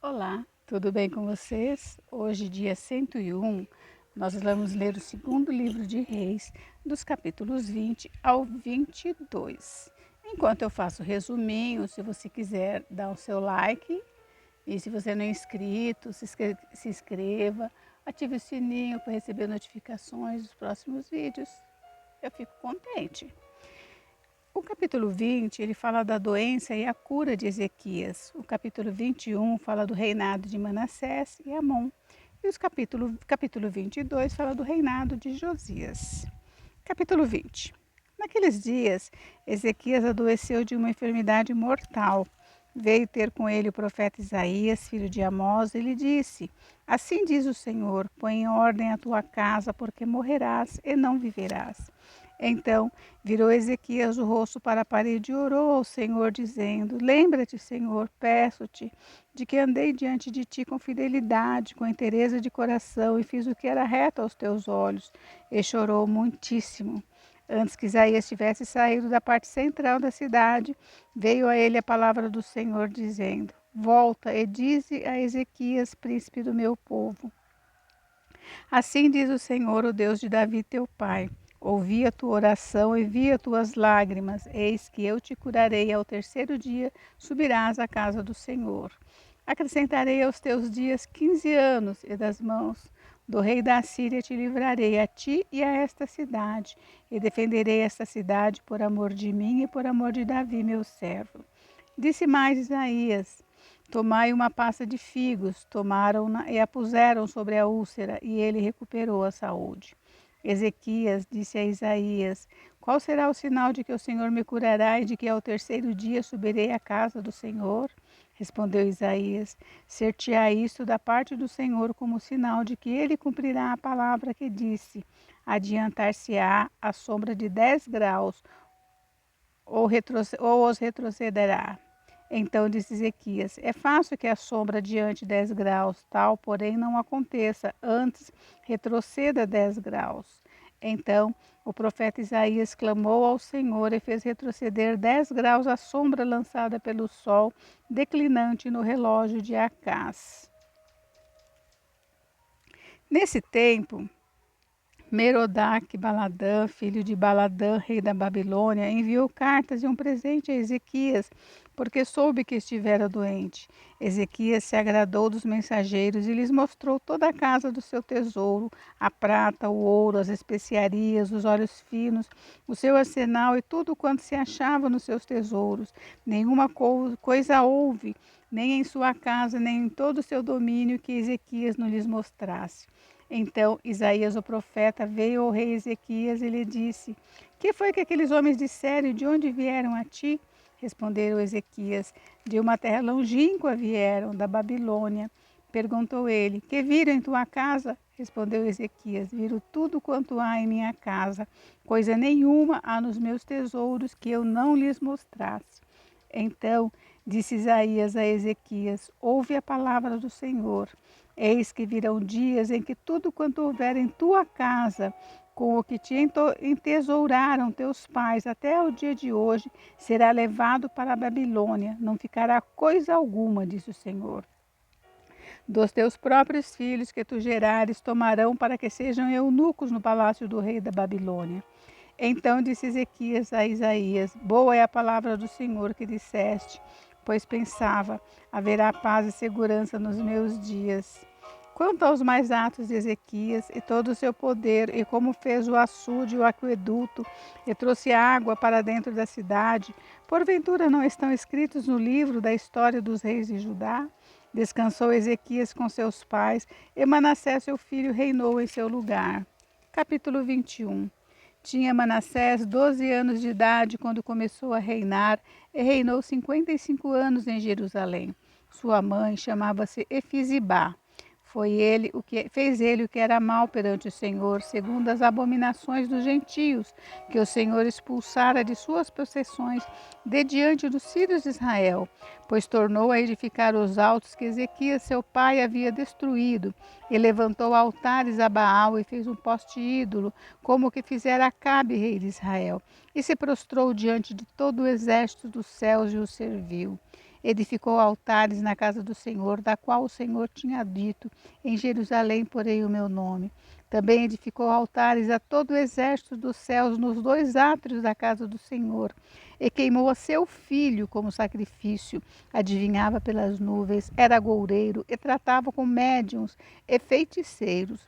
Olá, tudo bem com vocês? Hoje, dia 101, nós vamos ler o segundo livro de Reis, dos capítulos 20 ao 22. Enquanto eu faço o resuminho, se você quiser dar o seu like, e se você não é inscrito, se inscreva, ative o sininho para receber notificações dos próximos vídeos. Eu fico contente. O capítulo 20, ele fala da doença e a cura de Ezequias. O capítulo 21 fala do reinado de Manassés e Amon. E o capítulo 22 fala do reinado de Josias. Capítulo 20. Naqueles dias, Ezequias adoeceu de uma enfermidade mortal. Veio ter com ele o profeta Isaías, filho de Amós, e lhe disse: Assim diz o Senhor: põe em ordem a tua casa, porque morrerás e não viverás. Então virou Ezequias o rosto para a parede e orou ao Senhor, dizendo: Lembra-te, Senhor, peço-te, de que andei diante de ti com fidelidade, com inteireza de coração, e fiz o que era reto aos teus olhos. E chorou muitíssimo. Antes que Isaías tivesse saído da parte central da cidade, veio a ele a palavra do Senhor, dizendo: Volta e dize a Ezequias, príncipe do meu povo: Assim diz o Senhor, o Deus de Davi teu pai: Ouvi a tua oração e vi as tuas lágrimas. Eis que eu te curarei. Ao terceiro dia subirás à casa do Senhor. Acrescentarei aos teus dias 15 anos, e das mãos do rei da Síria te livrarei, a ti e a esta cidade, e defenderei esta cidade por amor de mim e por amor de Davi, meu servo. Disse mais Isaías: Tomai uma pasta de figos, tomaram-na e a puseram sobre a úlcera, e ele recuperou a saúde. Ezequias disse a Isaías: Qual será o sinal de que o Senhor me curará e de que ao terceiro dia subirei à casa do Senhor? Respondeu Isaías: Ser-te-á isto da parte do Senhor como sinal de que ele cumprirá a palavra que disse: Adiantar-se-á a sombra de 10 graus, ou os retrocederá. Então disse Ezequias: É fácil que a sombra adiante 10 graus, tal, porém, não aconteça, antes retroceda 10 graus. Então o profeta Isaías clamou ao Senhor e fez retroceder 10 graus a sombra lançada pelo sol declinante no relógio de Acás. Nesse tempo, Merodach-Baladã, filho de Baladã, rei da Babilônia, enviou cartas e um presente a Ezequias, porque soube que estivera doente. Ezequias se agradou dos mensageiros e lhes mostrou toda a casa do seu tesouro, a prata, o ouro, as especiarias, os óleos finos, o seu arsenal e tudo quanto se achava nos seus tesouros. Nenhuma coisa houve, nem em sua casa, nem em todo o seu domínio, que Ezequias não lhes mostrasse. Então Isaías o profeta veio ao rei Ezequias e lhe disse: Que foi que aqueles homens disseram e de onde vieram a ti? Respondeu Ezequias: De uma terra longínqua vieram, da Babilônia. Perguntou ele: Que viram em tua casa? Respondeu Ezequias: Viram tudo quanto há em minha casa, coisa nenhuma há nos meus tesouros que eu não lhes mostrasse. Então disse Isaías a Ezequias: Ouve a palavra do Senhor. Eis que virão dias em que tudo quanto houver em tua casa, com o que te entesouraram teus pais até o dia de hoje, será levado para a Babilônia. Não ficará coisa alguma, disse o Senhor. Dos teus próprios filhos que tu gerares, tomarão para que sejam eunucos no palácio do rei da Babilônia. Então disse Ezequias a Isaías: Boa é a palavra do Senhor que disseste, pois pensava: haverá paz e segurança nos meus dias. Quanto aos mais atos de Ezequias e todo o seu poder, e como fez o açude e o aqueduto, e trouxe água para dentro da cidade, porventura não estão escritos no livro da história dos reis de Judá? Descansou Ezequias com seus pais, e Manassés seu filho reinou em seu lugar. Capítulo 21. Tinha Manassés 12 anos de idade quando começou a reinar, e reinou 55 anos em Jerusalém. Sua mãe chamava-se Efizibá. Fez ele o que era mal perante o Senhor, segundo as abominações dos gentios, que o Senhor expulsara de suas possessões de diante dos filhos de Israel, pois tornou a edificar os altos que Ezequias seu pai havia destruído, e levantou altares a Baal e fez um poste ídolo, como o que fizera Acabe, rei de Israel, e se prostrou diante de todo o exército dos céus e o serviu. Edificou altares na casa do Senhor, da qual o Senhor tinha dito: em Jerusalém porei o meu nome. Também edificou altares a todo o exército dos céus nos dois átrios da casa do Senhor, e queimou a seu filho como sacrifício. Adivinhava pelas nuvens, era agoureiro e tratava com médiuns e feiticeiros.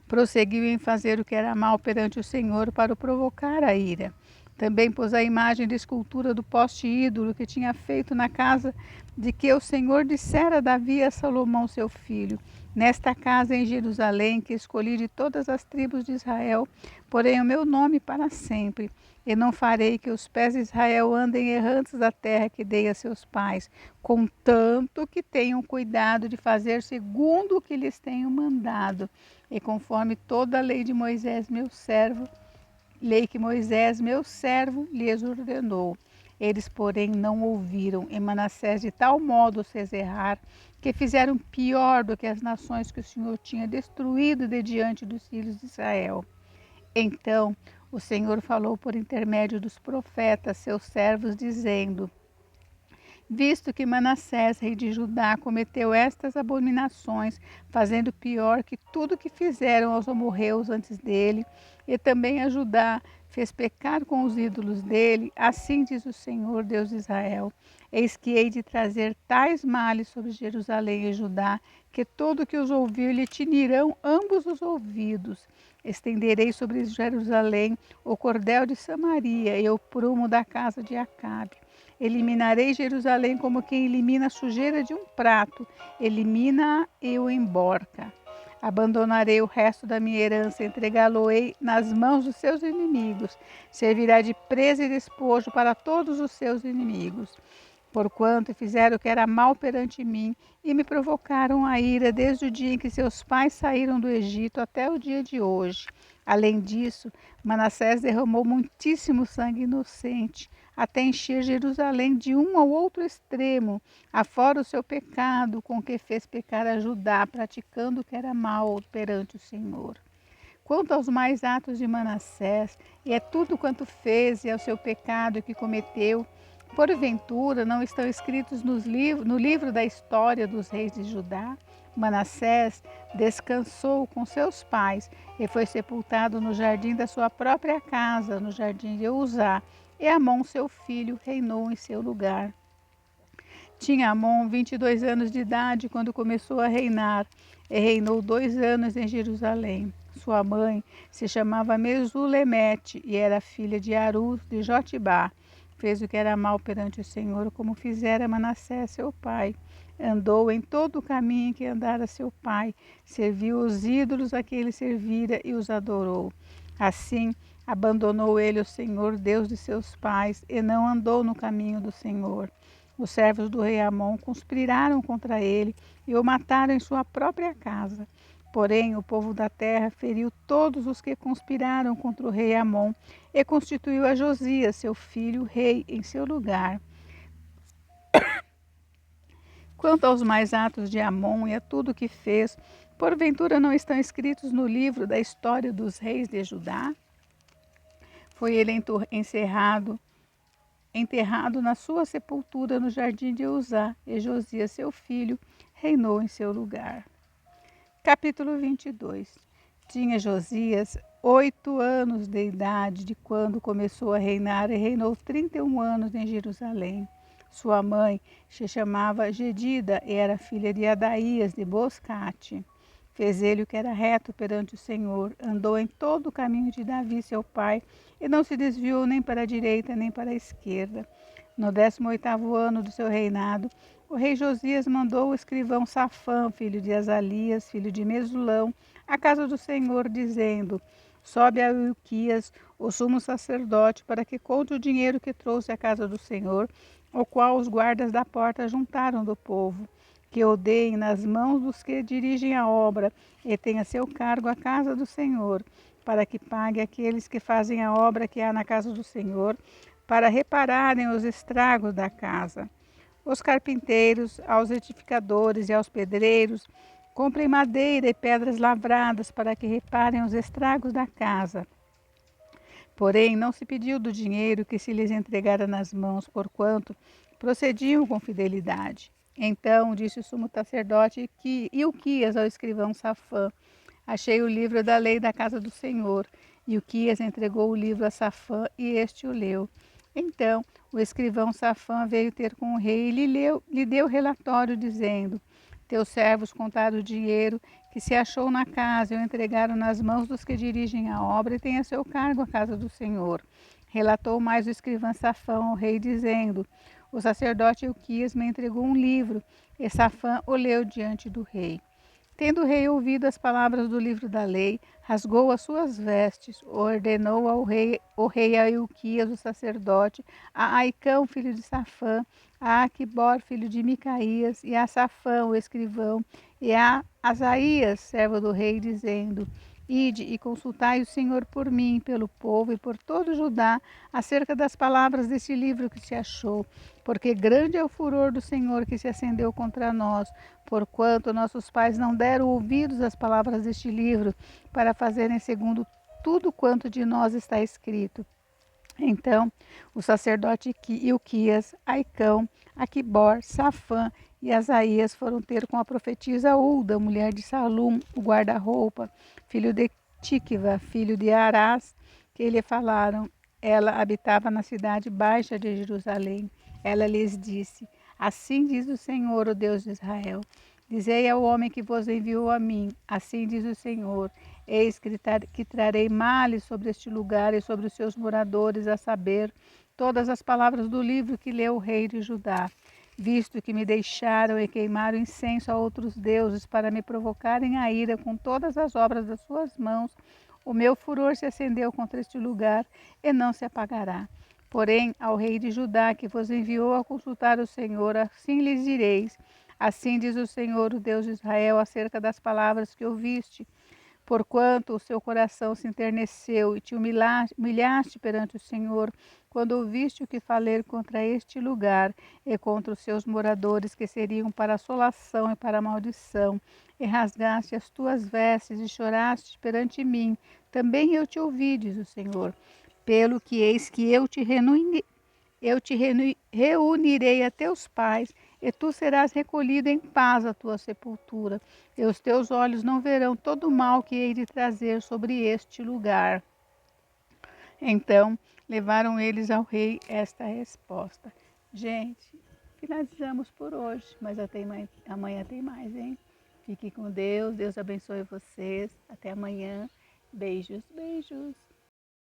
Prosseguiu em fazer o que era mal perante o Senhor para o provocar a ira. Também pôs a imagem de escultura do poste ídolo que tinha feito na casa de que o Senhor dissera a Davi e a Salomão seu filho: nesta casa em Jerusalém, que escolhi de todas as tribos de Israel, porém o meu nome para sempre. E não farei que os pés de Israel andem errantes da terra que dei a seus pais, contanto que tenham cuidado de fazer segundo o que lhes tenho mandado, e conforme toda a lei de Moisés, meu servo, lei que Moisés, meu servo, lhes ordenou. Eles, porém, não ouviram, e Manassés de tal modo se errar, que fizeram pior do que as nações que o Senhor tinha destruído de diante dos filhos de Israel. Então o Senhor falou por intermédio dos profetas, seus servos, dizendo: visto que Manassés, rei de Judá, cometeu estas abominações, fazendo pior que tudo que fizeram aos amorreus antes dele, e também a Judá fez pecar com os ídolos dele, assim diz o Senhor, Deus de Israel: eis que hei de trazer tais males sobre Jerusalém e Judá, que todo que os ouvir lhe tinirão ambos os ouvidos. Estenderei sobre Jerusalém o cordel de Samaria e o prumo da casa de Acabe. Eliminarei Jerusalém como quem elimina a sujeira de um prato, elimina-a e o emborca. Abandonarei o resto da minha herança, entregá-lo-ei nas mãos dos seus inimigos. Servirá de presa e despojo para todos os seus inimigos. Porquanto fizeram o que era mal perante mim e me provocaram a ira desde o dia em que seus pais saíram do Egito até o dia de hoje. Além disso, Manassés derramou muitíssimo sangue inocente, até encher Jerusalém de um ao outro extremo, afora o seu pecado, com que fez pecar a Judá, praticando o que era mal perante o Senhor. Quanto aos mais atos de Manassés, e é tudo quanto fez, e ao seu pecado que cometeu, porventura não estão escritos no livro da história dos reis de Judá? Manassés descansou com seus pais e foi sepultado no jardim da sua própria casa, no jardim de Uzá, e Amon, seu filho, reinou em seu lugar. Tinha Amon 22 anos de idade quando começou a reinar, e reinou 2 anos em Jerusalém. Sua mãe se chamava Mesulemete e era filha de Arus de Jotibá. Fez o que era mal perante o Senhor, como fizera Manassés seu pai. Andou em todo o caminho em que andara seu pai, serviu os ídolos a que ele servira e os adorou. Assim, abandonou ele o Senhor, Deus de seus pais, e não andou no caminho do Senhor. Os servos do rei Amon conspiraram contra ele e o mataram em sua própria casa. Porém, o povo da terra feriu todos os que conspiraram contra o rei Amon e constituiu a Josias, seu filho, rei em seu lugar. Quanto aos mais atos de Amon e a tudo que fez, porventura não estão escritos no livro da história dos reis de Judá? Foi ele enterrado na sua sepultura no jardim de Uzá, e Josias, seu filho, reinou em seu lugar. Capítulo 22. Tinha Josias 8 anos de idade de quando começou a reinar, e reinou 31 anos em Jerusalém. Sua mãe se chamava Gedida e era filha de Adaías de Boscate. Fez ele o que era reto perante o Senhor, andou em todo o caminho de Davi, seu pai, e não se desviou nem para a direita nem para a esquerda. No 18º ano do seu reinado, o rei Josias mandou o escrivão Safã, filho de Azalias, filho de Mesulão, à casa do Senhor, dizendo: sobe a Ilquias, o sumo sacerdote, para que conte o dinheiro que trouxe à casa do Senhor, o qual os guardas da porta juntaram do povo, que o deem nas mãos dos que dirigem a obra, e tenha seu cargo a casa do Senhor, para que pague aqueles que fazem a obra que há na casa do Senhor, para repararem os estragos da casa. Os carpinteiros, aos edificadores e aos pedreiros, comprem madeira e pedras lavradas para que reparem os estragos da casa. Porém, não se pediu do dinheiro que se lhes entregara nas mãos, porquanto procediam com fidelidade. Então disse o sumo sacerdote Ilquias ao escrivão Safã: Achei o livro da lei da casa do Senhor. E Ilquias entregou o livro a Safã e este o leu. Então o escrivão Safã veio ter com o rei e lhe deu relatório, dizendo: Teus servos contaram o dinheiro que se achou na casa e o entregaram nas mãos dos que dirigem a obra e têm a seu cargo a casa do Senhor. Relatou mais o escrivão Safã ao rei, dizendo: O sacerdote Ilquias me entregou um livro, e Safã o leu diante do rei. Tendo o rei ouvido as palavras do livro da lei, rasgou as suas vestes, ordenou o rei a Ilquias, o sacerdote, a Aicão, filho de Safã, a Aquibor, filho de Micaías, e a Safã, o escrivão, e a Asaías, servo do rei, dizendo: Ide e consultai o Senhor por mim, pelo povo e por todo Judá, acerca das palavras deste livro que se achou, porque grande é o furor do Senhor que se acendeu contra nós, porquanto nossos pais não deram ouvidos às palavras deste livro, para fazerem segundo tudo quanto de nós está escrito. Então o sacerdote Ilquias, Aicão, Aquibor, Safã e Asaías foram ter com a profetisa Ulda, mulher de Salum, o guarda-roupa, filho de Tíquiva, filho de Arás, que lhe falaram. Ela habitava na cidade baixa de Jerusalém. Ela lhes disse: Assim diz o Senhor, o Deus de Israel: Dizei ao homem que vos enviou a mim: Assim diz o Senhor: Eis que trarei males sobre este lugar e sobre os seus moradores, a saber, todas as palavras do livro que leu o rei de Judá, visto que me deixaram e queimaram incenso a outros deuses para me provocarem a ira com todas as obras das suas mãos. O meu furor se acendeu contra este lugar e não se apagará. Porém, ao rei de Judá, que vos enviou a consultar o Senhor, assim lhes direis: Assim diz o Senhor, o Deus de Israel, acerca das palavras que ouviste. Porquanto o seu coração se enterneceu e te humilhaste perante o Senhor, quando ouviste o que falei contra este lugar e contra os seus moradores, que seriam para assolação e para maldição, e rasgaste as tuas vestes e choraste perante mim, também eu te ouvi, diz o Senhor. Pelo que eis que eu te reunirei a teus pais, e tu serás recolhido em paz à tua sepultura, e os teus olhos não verão todo o mal que hei de trazer sobre este lugar. Então levaram eles ao rei esta resposta. Gente, finalizamos por hoje, mas amanhã tem mais, hein? Fique com Deus, Deus abençoe vocês. Até amanhã. Beijos, beijos.